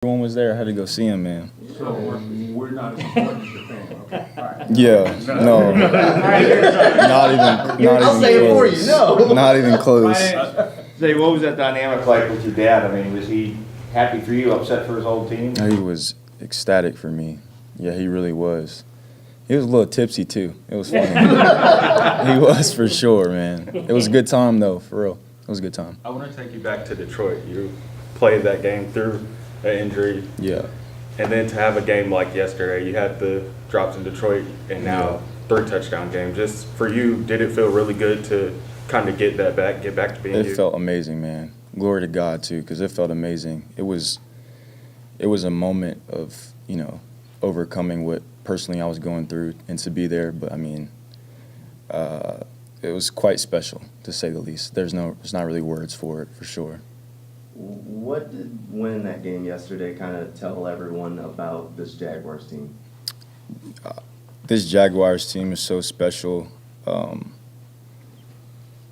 Everyone was there. I had to go see him, man. So we're not as important as Japan. Okay. All right. Yeah, no, not even I'll say it for you. No, not even close. Zay, what was that dynamic like with your dad? I mean, was he happy for you, upset for his whole team? He was ecstatic for me. Yeah, he really was. He was a little tipsy too. It was funny. He was for sure, man. It was a good time though, for real. It was a good time. I want to take you back to Detroit. You played that game through an injury. Yeah. And then to have a game like yesterday, you had the drops in Detroit and now 3 touchdown game. Just for you, did it feel really good to kind of get back to being you? It felt amazing, man. Glory to God too, because it felt amazing. It was a moment of, overcoming what personally I was going through and to be there. But I mean, it was quite special to say the least. There's not really words for it, for sure. what did winning that game yesterday kind of tell everyone about this Jaguars team? This Jaguars team is so special.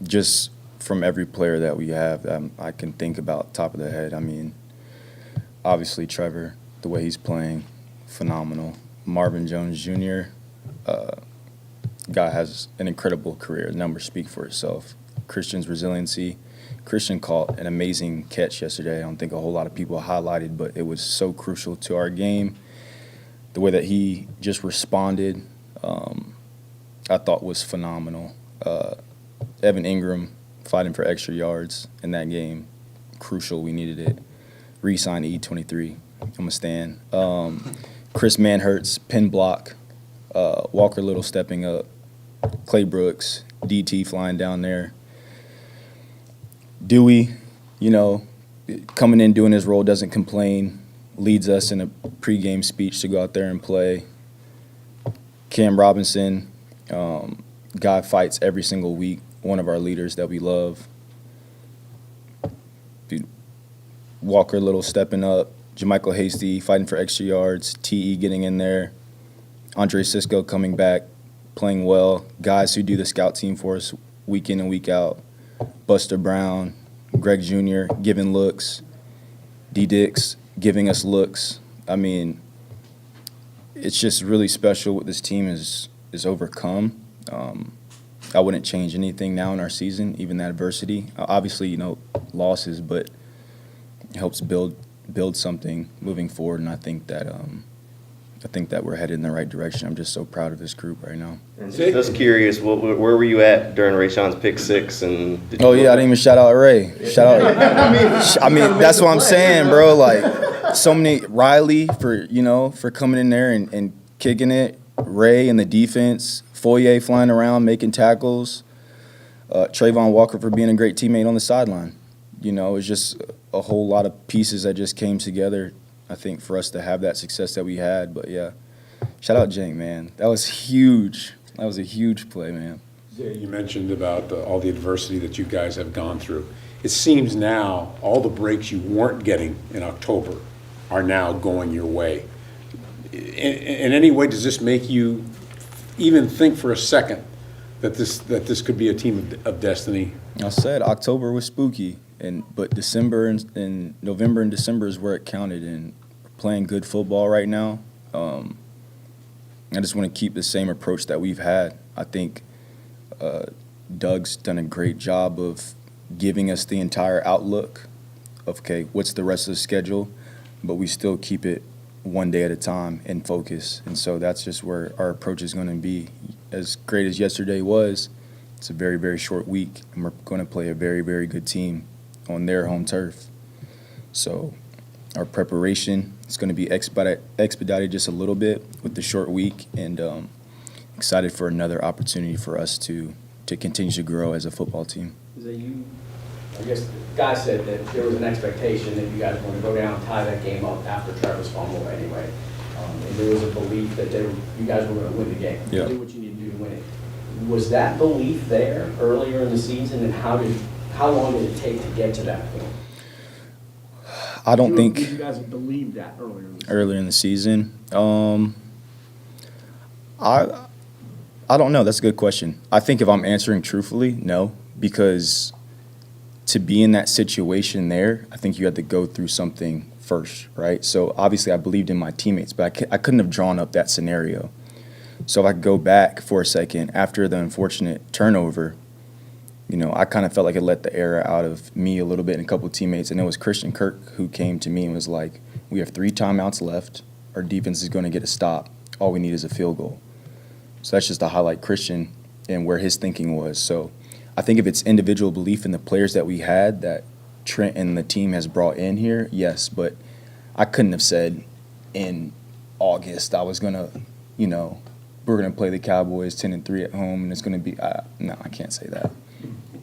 Just from every player that we have, I can think about top of the head. I mean, obviously Trevor, the way he's playing, phenomenal. Marvin Jones Jr., guy has an incredible career. Numbers speak for itself. Christian's resiliency. Christian caught an amazing catch yesterday. I don't think a whole lot of people highlighted, but it was so crucial to our game. The way that he just responded, I thought was phenomenal. Evan Ingram fighting for extra yards in that game, crucial. We needed it. Re-signed E23. I'm a stan. Chris Manhertz, pin block. Walker Little stepping up. Clay Brooks, DT flying down there. Dewey, coming in, doing his role, doesn't complain, leads us in a pregame speech to go out there and play. Cam Robinson, guy fights every single week, one of our leaders that we love. Walker Little stepping up, Jermichael Hasty fighting for extra yards, TE getting in there, Andre Sisco coming back, playing well, guys who do the scout team for us week in and week out. Buster Brown, Greg Jr. giving looks, D. Dix giving us looks. I mean, it's just really special what this team is overcome. I wouldn't change anything now in our season, even that adversity. Obviously, losses, but it helps build something moving forward, and I think that we're headed in the right direction. I'm just so proud of this group right now. And just curious, where were you at during Rayshon's pick six? And I didn't even shout out Ray. Shout out. I mean, that's what I'm saying, bro. Like, so many Riley for coming in there and kicking it. Ray and the defense. Foye flying around making tackles. Trayvon Walker for being a great teammate on the sideline. It's just a whole lot of pieces that just came together, I think, for us to have that success that we had. But, yeah, shout out Jank, man. That was huge. That was a huge play, man. You mentioned about all the adversity that you guys have gone through. It seems now all the breaks you weren't getting in October are now going your way. In any way, does this make you even think for a second that this could be a team of destiny? I said October was spooky, but December and November and December is where it counted. And playing good football right now, I just want to keep the same approach that we've had. I think Doug's done a great job of giving us the entire outlook of, okay, what's the rest of the schedule, but we still keep it one day at a time and focus. And so that's just where our approach is going to be. As great as yesterday was, it's a very, very short week, and we're going to play a very, very good team on their home turf. So our preparation is going to be expedited just a little bit with the short week, and excited for another opportunity for us to continue to grow as a football team. I guess the guy said that there was an expectation that you guys were going to go down and tie that game up after Trevor's fumble anyway. And there was a belief that you guys were going to win the game. Yeah. Do what you need to do to win it. Was that belief there earlier in the season, and how long did it take to get to that point? I don't think you guys believed that earlier in the season. I don't know. That's a good question. I think if I'm answering truthfully, no, because to be in that situation there, I think you had to go through something first, right? So obviously I believed in my teammates, but I couldn't have drawn up that scenario. So if I could go back for a second, after the unfortunate turnover, I kind of felt like it let the air out of me a little bit and a couple of teammates. And it was Christian Kirk who came to me and was like, we have 3 timeouts left. Our defense is going to get a stop. All we need is a field goal. So that's just to highlight Christian and where his thinking was. So I think if it's individual belief in the players that we had that Trent and the team has brought in here, yes. But I couldn't have said in August I was going to, we're going to play the Cowboys 10-3 at home and it's going to be no, I can't say that.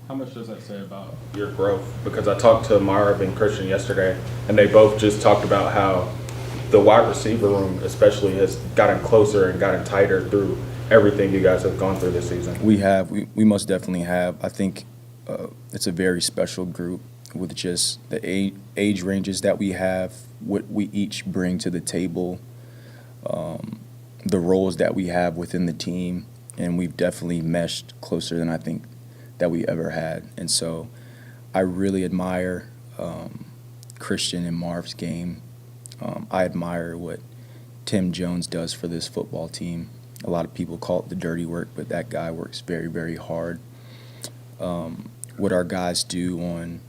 How much does that say about your growth? Because I talked to Marv and Christian yesterday, and they both just talked about how the wide receiver room especially has gotten closer and gotten tighter through everything you guys have gone through this season. We most definitely have. I think it's a very special group with just the age ranges that we have, what we each bring to the table, the roles that we have within the team, and we've definitely meshed closer than I think that we ever had. And so I really admire Christian and Marv's game. I admire what Tim Jones does for this football team. A lot of people call it the dirty work, but that guy works very, very hard. What our guys do on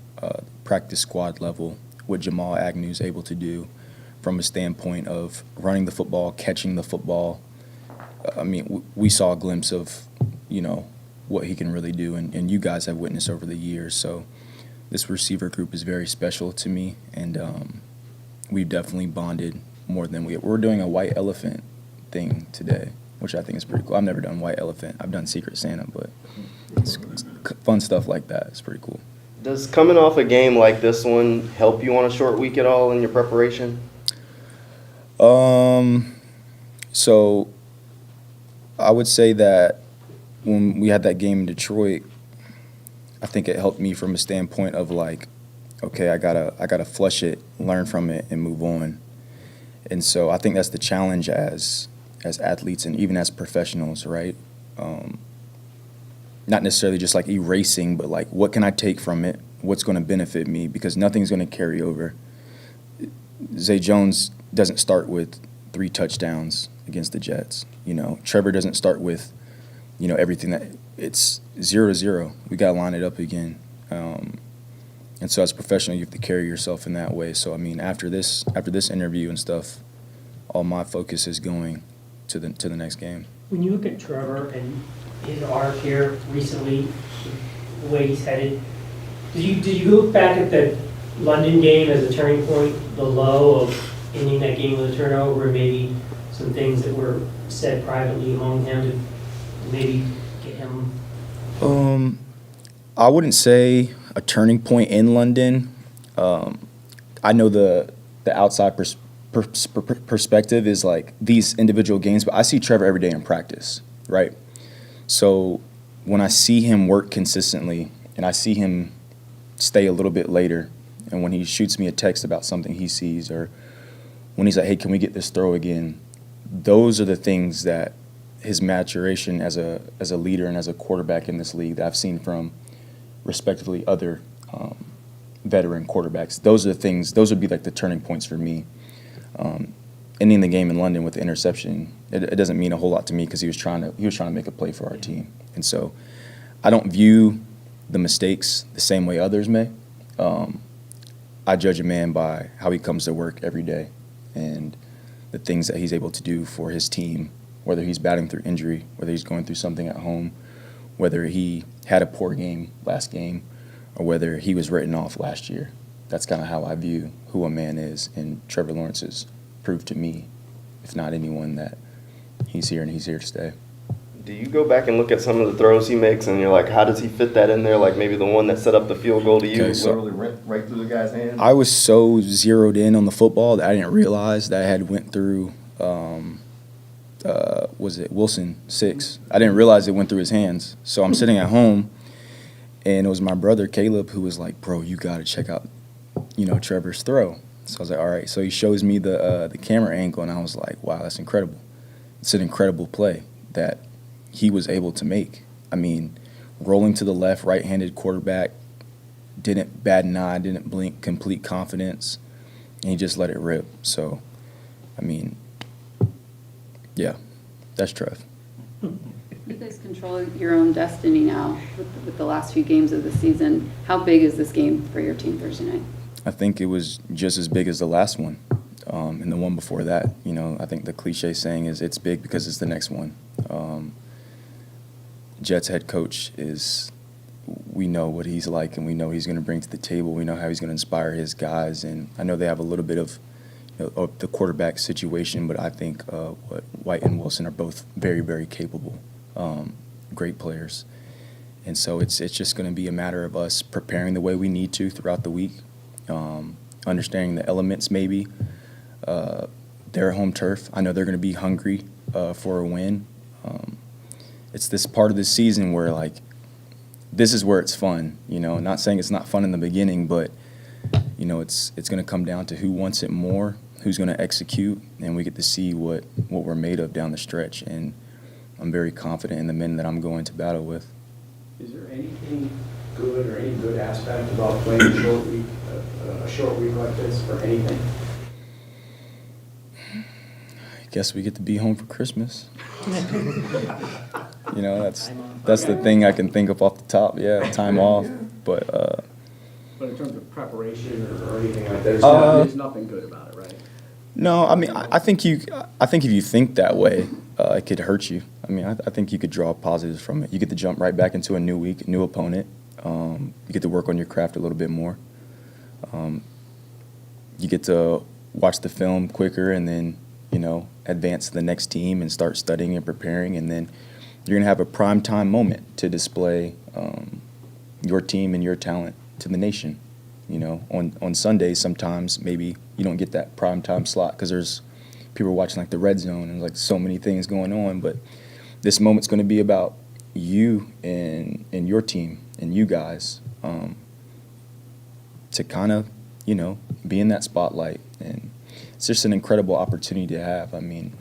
practice squad level, what Jamal Agnew is able to do from a standpoint of running the football, catching the football. I mean, we saw a glimpse of, what he can really do, and you guys have witnessed over the years. So this receiver group is very special to me, and we've definitely bonded more than we're doing a white elephant thing today, which I think is pretty cool. I've never done white elephant. I've done Secret Santa, but it's fun stuff like that. It's pretty cool. Does coming off a game like this one help you on a short week at all in your preparation? So I would say that when we had that game in Detroit, I think it helped me from a standpoint of like, okay, I gotta flush it, learn from it, and move on. And so I think that's the challenge as athletes and even as professionals, right? Not necessarily just like erasing, but like what can I take from it? What's going to benefit me? Because nothing's going to carry over. Zay Jones doesn't start with 3 touchdowns against the Jets. Trevor doesn't start with everything that it's 0-0. We got to line it up again. And so as a professional, you have to carry yourself in that way. So, I mean, after this interview and stuff, all my focus is going to the next game. When you look at Trevor and his arc here recently, the way he's headed, did you look back at the London game as a turning point, the low of ending that game with a turnover, and maybe some things that were said privately among him to maybe get him? I wouldn't say a turning point in London. I know the outside perspective is like these individual games, but I see Trevor every day in practice, right? So when I see him work consistently and I see him stay a little bit later, and when he shoots me a text about something he sees, or when he's like, hey, can we get this throw again? Those are the things that his maturation as a leader and as a quarterback in this league that I've seen from respectively other veteran quarterbacks. Those are the things, those would be like the turning points for me. Ending the game in London with the interception, it doesn't mean a whole lot to me because he was trying to make a play for our team. And so I don't view the mistakes the same way others may. I judge a man by how he comes to work every day and the things that he's able to do for his team, whether he's batting through injury, whether he's going through something at home, whether he had a poor game last game, or whether he was written off last year. That's kind of how I view who a man is, and Trevor Lawrence has proved to me, if not anyone, that he's here and he's here to stay. Do you go back and look at some of the throws he makes and you're like, how does he fit that in there? Like maybe the one that set up the field goal to you, Okay, so literally right through the guy's hand? I was so zeroed in on the football that I didn't realize that I had went through, was it Wilson 6? I didn't realize it went through his hands. So I'm sitting at home, and it was my brother Caleb who was like, bro, you got to check out, Trevor's throw. So I was like, all right. So he shows me the camera angle, and I was like, wow, that's incredible. It's an incredible play that he was able to make. I mean, rolling to the left, right-handed quarterback, didn't bat an eye, didn't blink, complete confidence. and he just let it rip. So, I mean, yeah, that's Trev. You guys control your own destiny now with the last few games of the season. How big is this game for your team Thursday night? I think it was just as big as the last one, and the one before that. You know, I think the cliche saying is it's big because it's the next one. Jets head coach we know what he's like, and we know he's going to bring to the table. We know how he's going to inspire his guys, and I know they have a little bit of, of the quarterback situation, but I think what White and Wilson are both very, very capable, great players. And so it's just going to be a matter of us preparing the way we need to throughout the week, understanding the elements maybe. Their home turf, I know they're going to be hungry for a win. It's this part of the season where, like, this is where it's fun, not saying it's not fun in the beginning, but, it's going to come down to who wants it more, who's going to execute, and we get to see what we're made of down the stretch. And I'm very confident in the men that I'm going to battle with. Is there anything good or any good aspect about playing a short week like this for anything? I guess we get to be home for Christmas. That's the thing I can think of off the top. Yeah, time off. But in terms of preparation or anything like that, there's nothing good about it, right? No, I mean, I think if you think that way, it could hurt you. I mean, I think you could draw positives from it. You get to jump right back into a new week, new opponent. You get to work on your craft a little bit more. You get to watch the film quicker and then, advance to the next team and start studying and preparing. And then you're going to have a prime time moment to display your team and your talent to the nation. On Sundays, sometimes maybe you don't get that prime time slot because there's people watching like the red zone and like so many things going on. But this moment's going to be about you and your team and you guys to kind of, be in that spotlight. And it's just an incredible opportunity to have. I mean,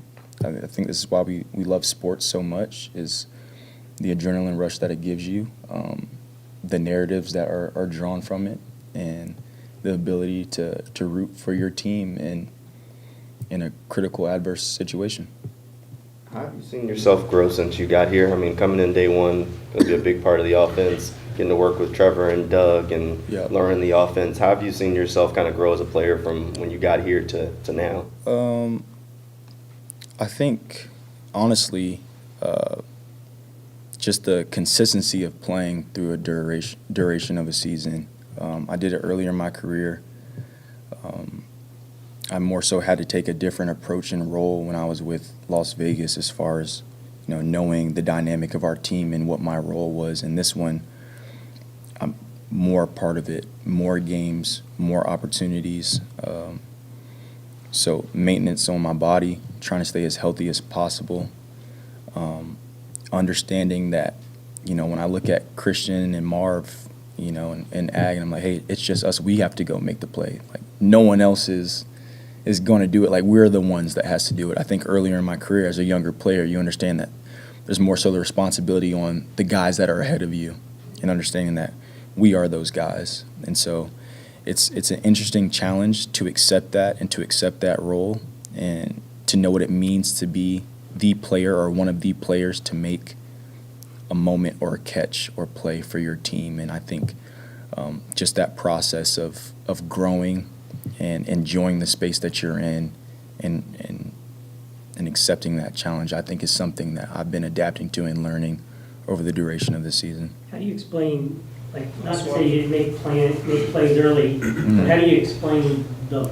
I think this is why we love sports so much, is the adrenaline rush that it gives you, the narratives that are drawn from it, and the ability to root for your team in a critical, adverse situation. How have you seen yourself grow since you got here? I mean, coming in day one, it'll be a big part of the offense, getting to work with Trevor and Doug and learning the offense. How have you seen yourself kind of grow as a player from when you got here to now? I think, honestly, just the consistency of playing through a duration of a season. I did it earlier in my career. I more so had to take a different approach and role when I was with Las Vegas as far as, knowing the dynamic of our team and what my role was. And this one, I'm more a part of it, more games, more opportunities. So maintenance on my body, trying to stay as healthy as possible. Understanding that, when I look at Christian and Marv, and Ag, and I'm like, hey, it's just us. We have to go make the play. Like, no one else is going to do it. Like, we're the ones that has to do it. I think earlier in my career as a younger player, you understand that there's more so the responsibility on the guys that are ahead of you, and understanding that we are those guys. And so it's an interesting challenge to accept that and to accept that role and to know what it means to be the player or one of the players to make a moment or a catch or play for your team. And I think just that process of growing and enjoying the space that you're in and accepting that challenge, I think is something that I've been adapting to and learning over the duration of the season. How do you explain, like, not to say you didn't make plays early, but how do you explain the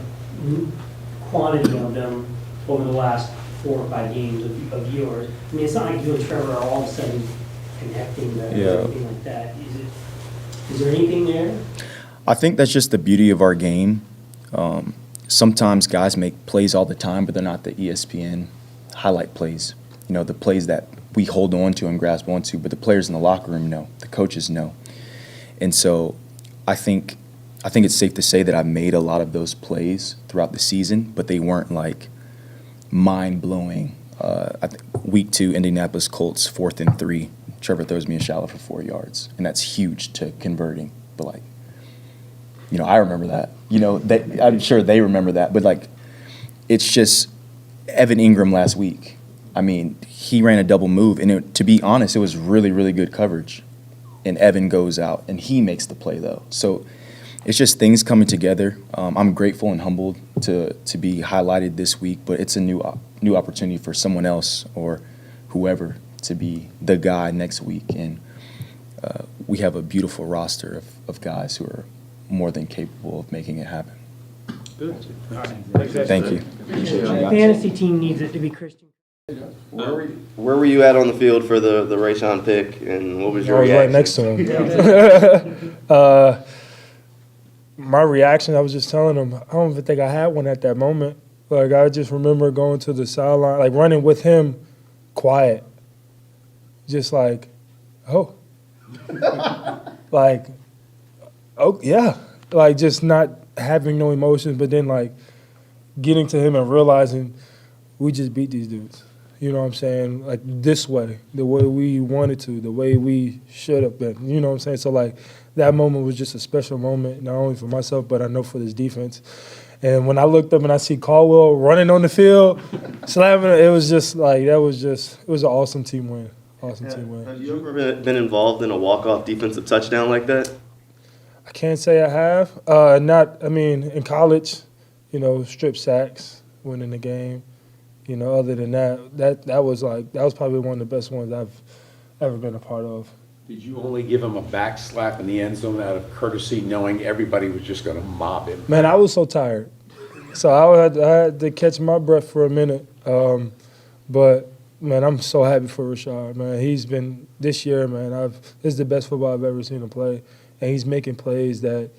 quantity of them over the last 4 or 5 games of yours? I mean, it's not like you and Trevor are all of a sudden connecting or anything like that. Is there anything there? I think that's just the beauty of our game. Sometimes guys make plays all the time, but they're not the ESPN highlight plays. The plays that we hold on to and grasp onto, but the players in the locker room know, the coaches know. And so I think it's safe to say that I've made a lot of those plays throughout the season, but they weren't like mind-blowing. I think week 2, Indianapolis Colts, 4th and 3. Trevor throws me a shallow for 4 yards, and that's huge to converting. But, like, I remember that. I'm sure they remember that. But, like, it's just Evan Ingram last week. I mean, he ran a double move, and to be honest, it was really, really good coverage. And Evan goes out, and he makes the play, though. So it's just things coming together. I'm grateful and humbled to be highlighted this week, but it's a new opportunity for someone else or whoever to be the guy next week. And we have a beautiful roster of guys who are more than capable of making it happen. Good. Thank you. The fantasy team needs it to be Christian. Where were you at on the field for the Rayshawn pick, and what was your I was right reaction? next to him. My reaction, I was just telling him, I don't even think I had one at that moment. Like, I just remember going to the sideline, like running with him, quiet. Just like, oh. Like, oh, yeah. Like, just not having no emotions, but then, like, getting to him and realizing we just beat these dudes. You know what I'm saying? Like, this way, the way we wanted to, the way we should have been. You know what I'm saying? So, like, that moment was just a special moment, not only for myself, but I know for this defense. And when I looked up and I see Caldwell running on the field, slamming it, it was just like, it was an awesome team win. Awesome team win. Have you ever been involved in a walk-off defensive touchdown like that? I can't say I have. In college, strip sacks, winning the game. Other than that was probably one of the best ones I've ever been a part of. Did you only give him a back slap in the end zone out of courtesy, knowing everybody was just going to mob him? Man, I was so tired. So I had to catch my breath for a minute. But, man, I'm so happy for Rashard, man. He's been, this year, man, this is the best football I've ever seen him play. And he's making plays that,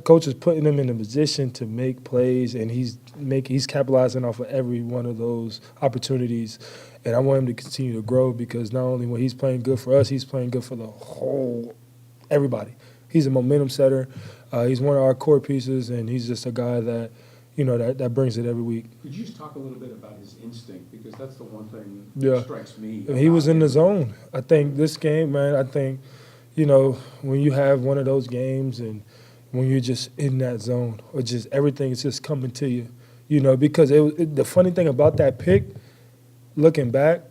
coach is putting him in a position to make plays, and he's capitalizing off of every one of those opportunities. And I want him to continue to grow, because not only when he's playing good for us, he's playing good for the whole everybody. He's a momentum setter. He's one of our core pieces, and he's just a guy that, that brings it every week. Could you just talk a little bit about his instinct? Because that's the one thing Yeah. that strikes me. He was in the zone. I think this game, man, when you have one of those games and when you're just in that zone, or just everything is just coming to you, because the funny thing about that pick, looking back,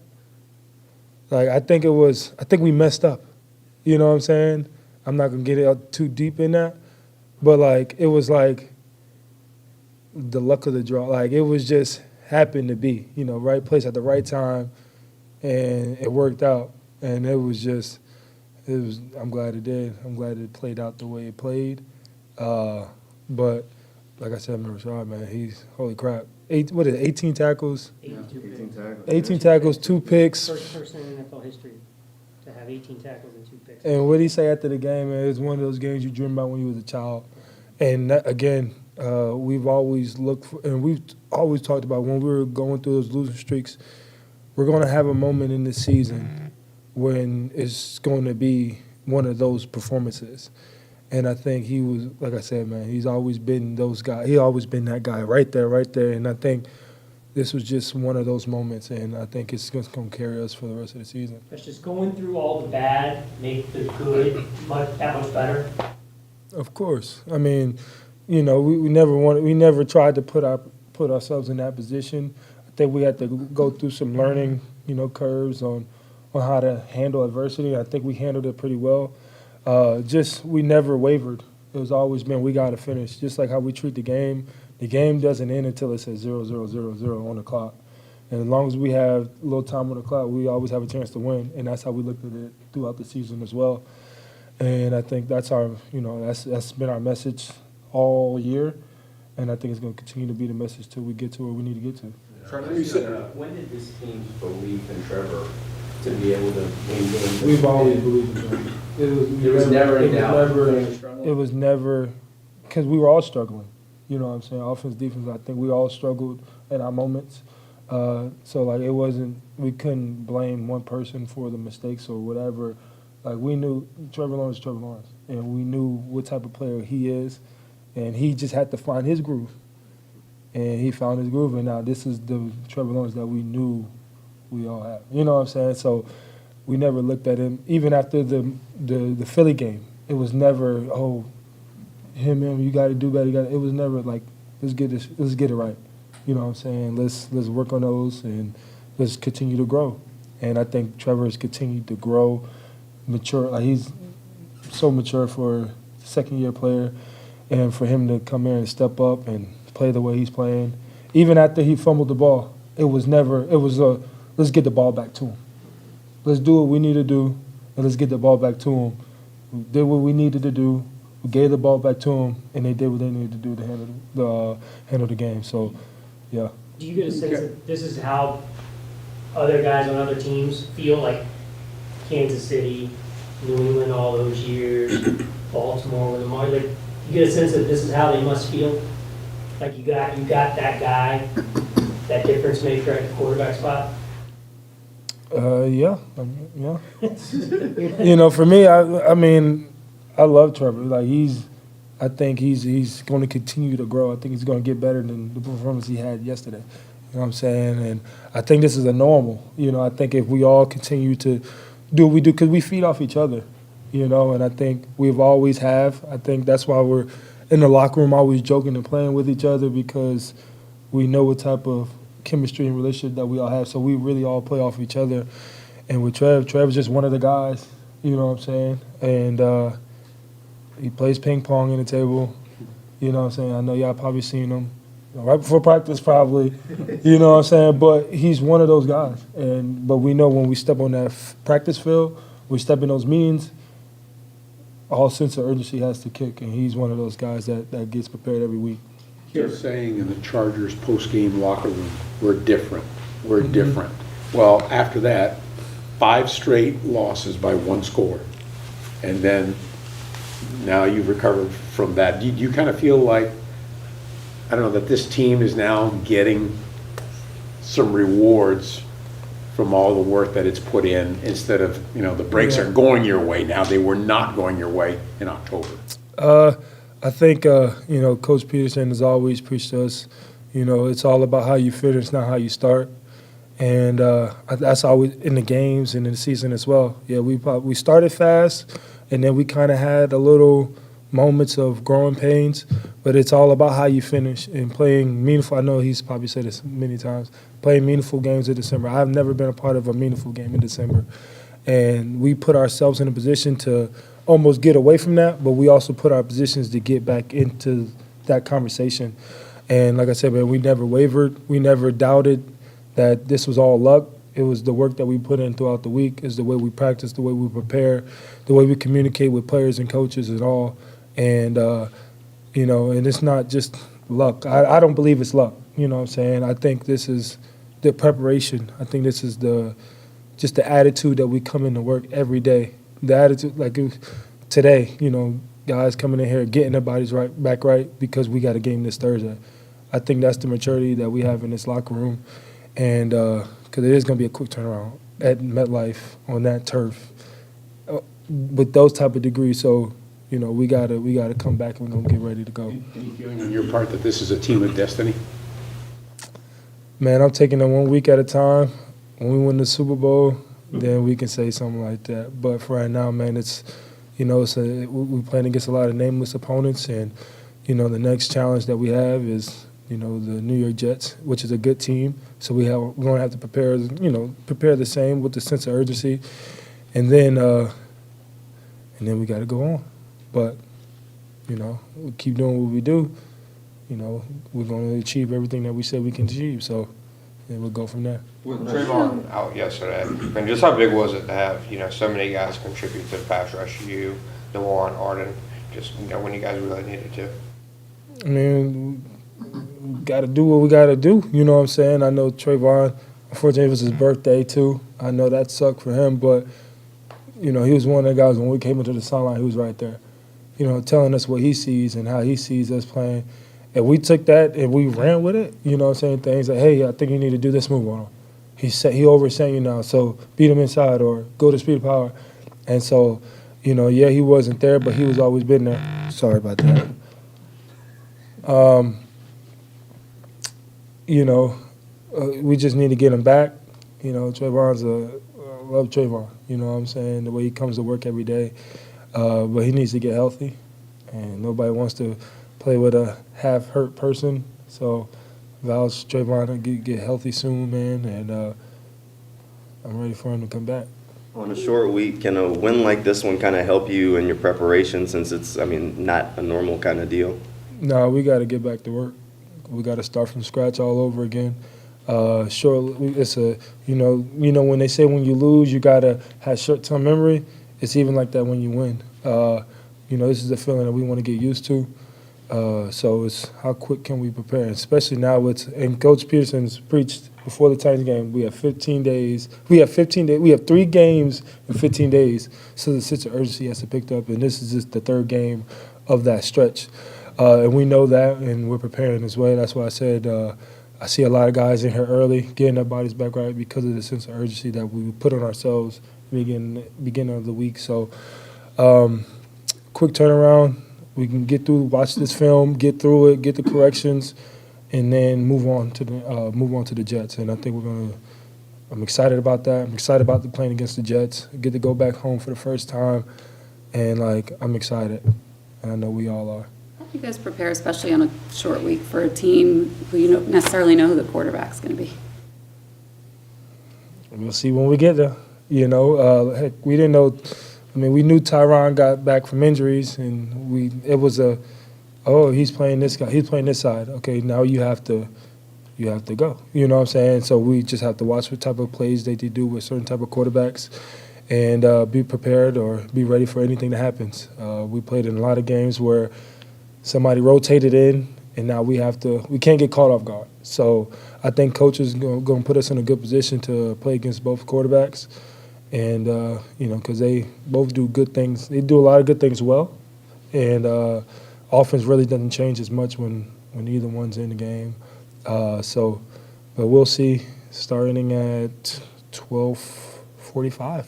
like, I think we messed up. You know what I'm saying? I'm not going to get out too deep in that, but, like, it was like the luck of the draw. Like, it was just happened to be, right place at the right time, and it worked out. And I'm glad it did. I'm glad it played out the way it played. But like I said, Rashard, man, he's, holy crap. 18 tackles? 18 tackles, 2 picks. First person in NFL history to have 18 tackles and 2 picks. And what did he say after the game, man? It was one of those games you dream about when you was a child. And that, again, we've always looked for, and we've always talked about when we were going through those losing streaks, we're going to have a moment in this season when it's going to be one of those performances. And I think he was, like I said, man, he's always been those guys. He always been that guy right there. And I think this was just one of those moments, and I think it's just going to carry us for the rest of the season. It's just going through all the bad, make the good that much better. Of course. I mean, we never tried to put ourselves in that position. I think we had to go through some learning, curves on how to handle adversity. I think we handled it pretty well. We never wavered. It was always been, we got to finish. Just like how we treat the game. The game doesn't end until it says 0-0-0-0 on the clock. And as long as we have a little time on the clock, we always have a chance to win. And that's how we looked at it throughout the season as well. And I think that's that's been our message all year. And I think it's going to continue to be the message till we get to where we need to get to. When did this team's belief in Trevor to be able to win games? We've always believed in him. There was never any doubt. It was never, because we were all struggling. You know what I'm saying? Offense, defense, I think we all struggled in our moments. It wasn't, we couldn't blame one person for the mistakes or whatever. Like, we knew Trevor Lawrence is Trevor Lawrence, and we knew what type of player he is, and he just had to find his groove. And he found his groove, and now this is the Trevor Lawrence that we knew we all have. You know what I'm saying? So we never looked at him, even after the Philly game, it was never, oh, him, you got to do better. It was never like, let's get it right. You know what I'm saying? Let's work on those and let's continue to grow. And I think Trevor has continued to grow, mature. Like he's so mature for a second-year player, and for him to come in and step up and play the way he's playing, even after he fumbled the ball, it was let's get the ball back to him. Let's do what we need to do, and let's get the ball back to him. We did what we needed to do. We gave the ball back to him, and they did what they needed to do to handle the game. So, yeah. Do you get a sense that this is how other guys on other teams feel, like Kansas City, New England all those years, Baltimore with Lamar? Like, you get a sense that this is how they must feel? Like you got that guy, that difference maker at the quarterback spot? Yeah. You know, for me, I mean, I love Trevor. Like I think he's going to continue to grow. I think he's going to get better than the performance he had yesterday. You know what I'm saying? And I think this is a normal. You know, I think if we all continue to do what we do, because we feed off each other, you know, and I think we've always have. I think that's why we're in the locker room always joking and playing with each other, because we know what type of chemistry and relationship that we all have. So we really all play off each other. And with Trev's just one of the guys, you know what I'm saying? And he plays ping pong in the table. You know what I'm saying? I know y'all probably seen him right before practice probably. You know what I'm saying? But he's one of those guys. But we know when we step on that practice field, we step in those meetings, all sense of urgency has to kick. And he's one of those guys that gets prepared every week. You're saying in the Chargers post-game locker room, we're different. We're different. Well, after that, 5 straight losses by 1 score. And then now you've recovered from that. Do you kind of feel like, I don't know, that this team is now getting some rewards from all the work that it's put in, instead of, you know, the breaks are going your way now. They were not going your way in October. I think, you know, Coach Peterson has always preached to us, you know, it's all about how you finish, not how you start. And that's always in the games and in the season as well. Yeah, we started fast, and then we kind of had a little moments of growing pains, but it's all about how you finish and playing meaningful. I know he's probably said this many times, playing meaningful games in December. I've never been a part of a meaningful game in December. And we put ourselves in a position to almost get away from that, but we also put our positions to get back into that conversation. And like I said, man, we never wavered. We never doubted that this was all luck. It was the work that we put in throughout the week, is the way we practice, the way we prepare, the way we communicate with players and coaches and all. And, you know, and it's not just luck. I don't believe it's luck, you know what I'm saying? I think this is the preparation. I think this is just the attitude that we come into work every day. The attitude, like today, you know, guys coming in here getting their bodies back right because we got a game this Thursday. I think that's the maturity that we have in this locker room. And because it is going to be a quick turnaround at MetLife on that turf with those type of degrees. So, you know, we gotta come back and we're going to get ready to go. Any feeling on your part that this is a team of destiny? Man, I'm taking it 1 week at a time. When we win the Super Bowl, then we can say something like that. But for right now, man, it's, you know, we're playing against a lot of nameless opponents. And, you know, the next challenge that we have is, you know, the New York Jets, which is a good team. So we're going to have to prepare the same with the sense of urgency. And then we got to go on. But, you know, we keep doing what we do. You know, we're going to achieve everything that we said we can achieve. So then we'll go from there. With Trayvon out yesterday, and just how big was it to have, you know, so many guys contribute to the pass rush? You, DeWan, Arden, just, you know, when you guys really needed to. I mean, we got to do what we got to do. You know what I'm saying? I know Trayvon, unfortunately, it was his birthday, too. I know that sucked for him, but, you know, he was one of the guys when we came into the sideline, he was right there, you know, telling us what he sees and how he sees us playing. And we took that and we ran with it, you know what I'm saying? Things like, hey, I think you need to do this move on him. He oversaying you now, so beat him inside or go to speed of power. And so, you know, yeah, he wasn't there, but he was always been there. Sorry about that. You know, we just need to get him back. You know, Trayvon's I love Trayvon, you know what I'm saying? The way he comes to work every day. but he needs to get healthy, and nobody wants to play with a half-hurt person. So Val's Trayvon to get healthy soon, man, and I'm ready for him to come back. On a short week, can a win like this one kind of help you in your preparation since it's, I mean, not a normal kind of deal? No, we got to get back to work. We got to start from scratch all over again. It's a when they say when you lose you gotta have short-term memory. It's even like that when you win. This is a feeling that we want to get used to. So it's how quick can we prepare, especially now and Coach Peterson's preached before the Titans game. We have 15 days. We have 3 games in 15 days. So the sense of urgency has to pick up, and this is just the 3rd game of that stretch. And we know that, and we're preparing as well. That's why I said I see a lot of guys in here early, getting their bodies back right because of the sense of urgency that we put on ourselves beginning of the week. So quick turnaround. We can get through, watch this film, get through it, get the corrections, and then move on to the Jets. And I think I'm excited about that. I'm excited about the playing against the Jets. I get to go back home for the first time, and I'm excited. And I know we all are. How do you guys prepare, especially on a short week, for a team who you don't necessarily know who the quarterback's going to be? We'll see when we get there. Heck, we didn't know. I mean, we knew Tyron got back from injuries, and he's playing this guy, he's playing this side. Okay, now you have to go. You know what I'm saying? So we just have to watch what type of plays they do with certain type of quarterbacks, and be prepared or be ready for anything that happens. We played in a lot of games where somebody rotated in, and now we can't get caught off guard. So I think coaches going to put us in a good position to play against both quarterbacks. And, because they both do good things. They do a lot of good things well. And offense really doesn't change as much when either one's in the game. But we'll see starting at 12:45.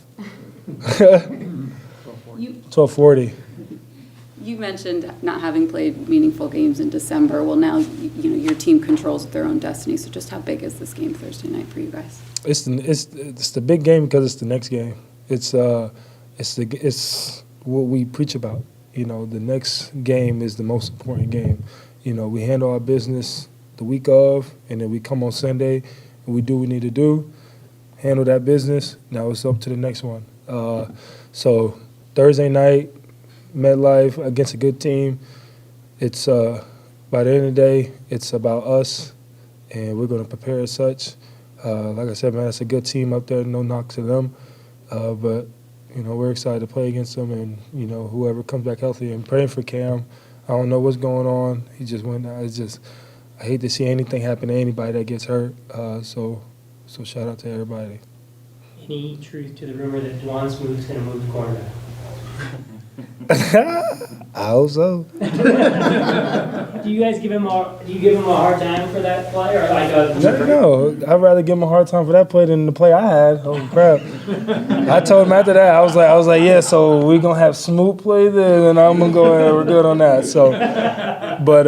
12:40. You mentioned not having played meaningful games in December. Well, now your team controls their own destiny. So just how big is this game Thursday night for you guys? It's the big game because it's the next game. It's what we preach about. The next game is the most important game. We handle our business the week of, and then we come on Sunday and we do what we need to do, handle that business. Now it's up to the next one. So Thursday night, MetLife against a good team. It's by the end of the day, it's about us, and we're going to prepare as such. Like I said, man, it's a good team up there. No knock to them, but we're excited to play against them, and whoever comes back healthy. And praying for Cam. I don't know what's going on. He just went. I hate to see anything happen to anybody that gets hurt. So shout out to everybody. Any truth to the rumor that Dwan Smooth's going to move the cornerback? I hope so. Do you guys give him a hard time for that play, or No, I'd rather give him a hard time for that play than the play I had. Holy crap! I told him after that, I was like, yeah. So we're gonna have Smoot play there, and I'm gonna go ahead. We're good on that. So, but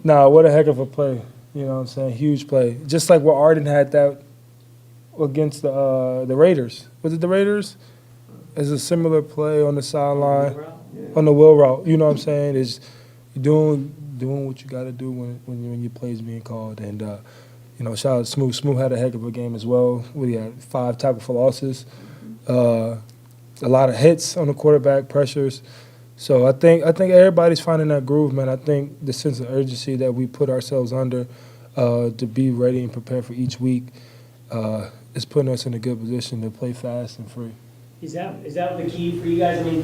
what a heck of a play. You know what I'm saying? Huge play. Just like what Arden had that against the Raiders. Was it the Raiders? It's a similar play on the sideline, on the wheel route. You know what I'm saying? It's doing what you got to do when your play is being called. And, shout out to Smoot. Smoot had a heck of a game as well. We had 5 tackle for losses, a lot of hits on the quarterback, pressures. So I think everybody's finding that groove, man. I think the sense of urgency that we put ourselves under to be ready and prepared for each week is putting us in a good position to play fast and free. Is that the key for you guys? I mean,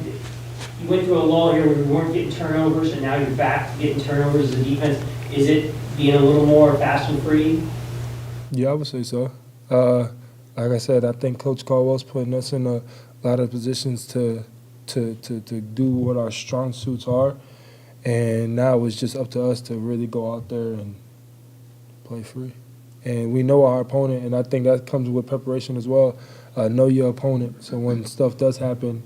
you went through a lull here where you weren't getting turnovers, and now you're back to getting turnovers as a defense. Is it being a little more fast and free? Yeah, I would say so. Like I said, I think Coach Caldwell's putting us in a lot of positions to do what our strong suits are, and now it's just up to us to really go out there and play free. And we know our opponent, and I think that comes with preparation as well. Know your opponent, so when stuff does happen,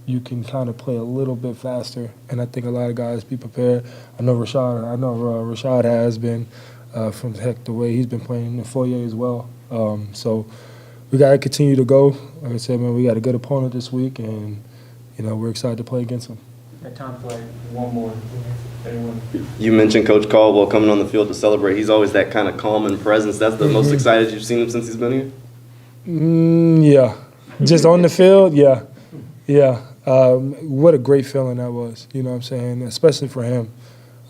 you can kind of play a little bit faster. And I think a lot of guys be prepared. I know Rashad has been from the way he's been playing in the foyer as well. So we got to continue to go. Like I said, man, we got a good opponent this week, and we're excited to play against them. Got time for like one more. Anyone? You mentioned Coach Caldwell coming on the field to celebrate. He's always that kind of calming presence. That's the most excited you've seen him since he's been here? Yeah. Just on the field, yeah. Yeah. What a great feeling that was, you know what I'm saying, especially for him.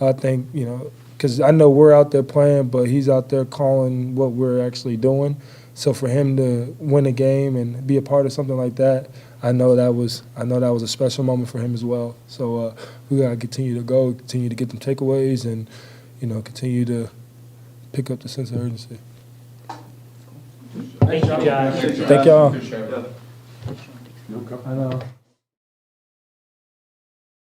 I think, because I know we're out there playing, but he's out there calling what we're actually doing. So for him to win a game and be a part of something like that, I know that was a special moment for him as well. So we gotta continue to go, continue to get them takeaways, and continue to pick up the sense of urgency. Thank you, Josh. Thank y'all. I know.